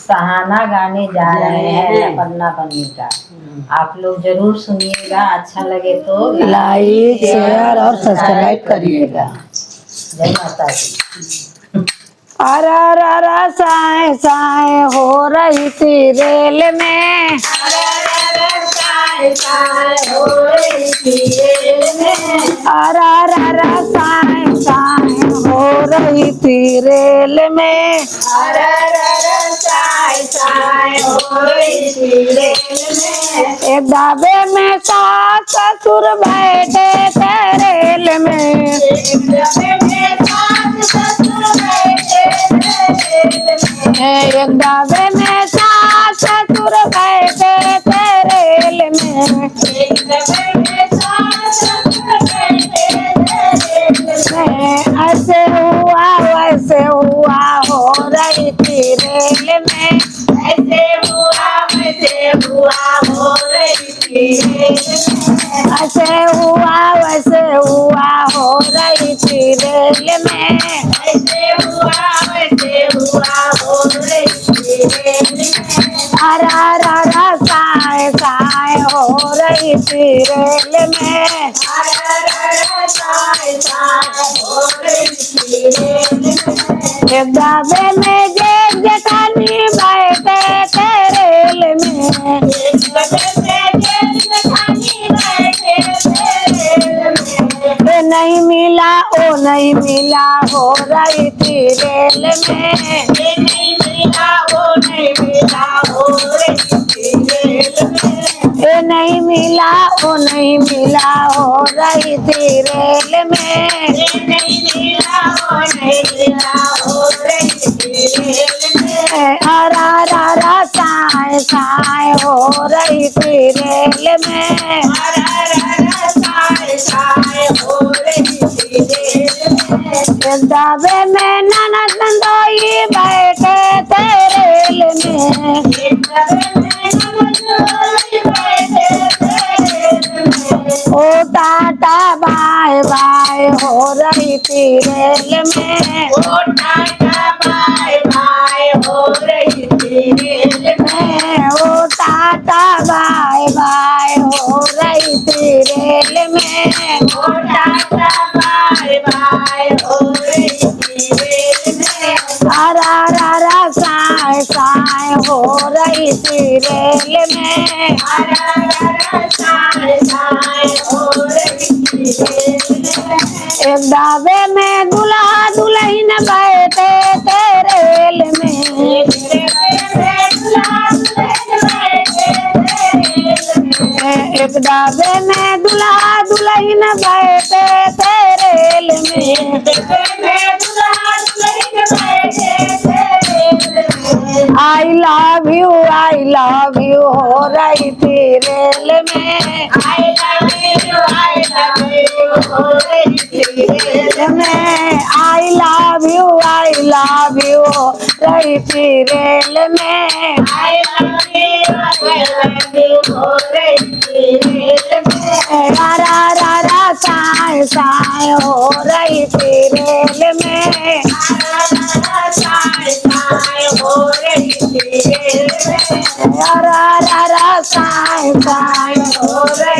सहाना गाने जा रहे हैं अपना बनी का। आप लोग जरूर सुनिएगा, अच्छा लगे तो लाइक शेयर और सब्सक्राइब करिएगा। जय माता दी। अरा रा रा साए साए हो रही थी रेल में, साए साए हो रही थी रेल में, अरा रा रा साए साए हो रही थी रेल में, साए साए हो रही थी रेल में। एक दावे में सास ससुर बैठे थे रेल में, एक दावे में सास ससुर बैठे थे रेल में, एक दावे में सास ससुर बैठे थे रेल में, एक दावे में सास ससुर बैठे थे रेल में। ऐसे हुआ वैसे हुआ हो रही थी रेल में, ऐसे हुआ वैसे हुआ हो रही थी रेल में, ऐसे हुआ वैसे हुआ हो रही थी रेल में, ऐसे हुआ वैसे हुआ हो रही थी रेल में। अरा रा रा साए साए हो रही थी रेल में, साए साए हो रही थी रेल में। एक दावे में जेठ जेठानी बैठे थे रेल में, एक दावे में जेठ जेठानी बैठे थे रेल में, ये नहीं मिला ओ नहीं मिला हो रही थी रेल में, ये नहीं मिला वो नहीं मिला हो रही थी रेल में, ये नहीं मिला ओ नहीं मिला हो रही थी रेल में, ये नहीं मिला वो नहीं मिला हो रही थी रेल में। अरा रा रा साए साए हो रही थी रेल में, साए साए हो रही थी रेल में। एक दावे में ननद नंदोई बैठे थे रेल में, एक दावे में नंदोई बैठे थे रेल में, ओ टाटा बाय बाय हो रही थी रेल में, ओ टाटा बाय बाय हो रही थी रेल में, ओ टाटा बाय बाय हो रही थी रेल में, ओ टाटा बाय बाय हो रही थी रेल में। अरा रा रा साए साए हो रही थी रेल में, साए साए हो रही थी रेल में। एक दावे में दूल्हा दुल्हन बैठे थे रेल में, एक दावे में दूल्हा दुल्हन बैठे थे रेल में, आई लव यू हो रही थी रेल में, I love you हो रही थी रेल में, आई लव यू हो रही थी रेल में, I love you हो रही थी रेल में। रा रा रा साए साए हो रही थी रेल में, साए साए हो रही थी रेल में, रा रा रा साए साए हो रही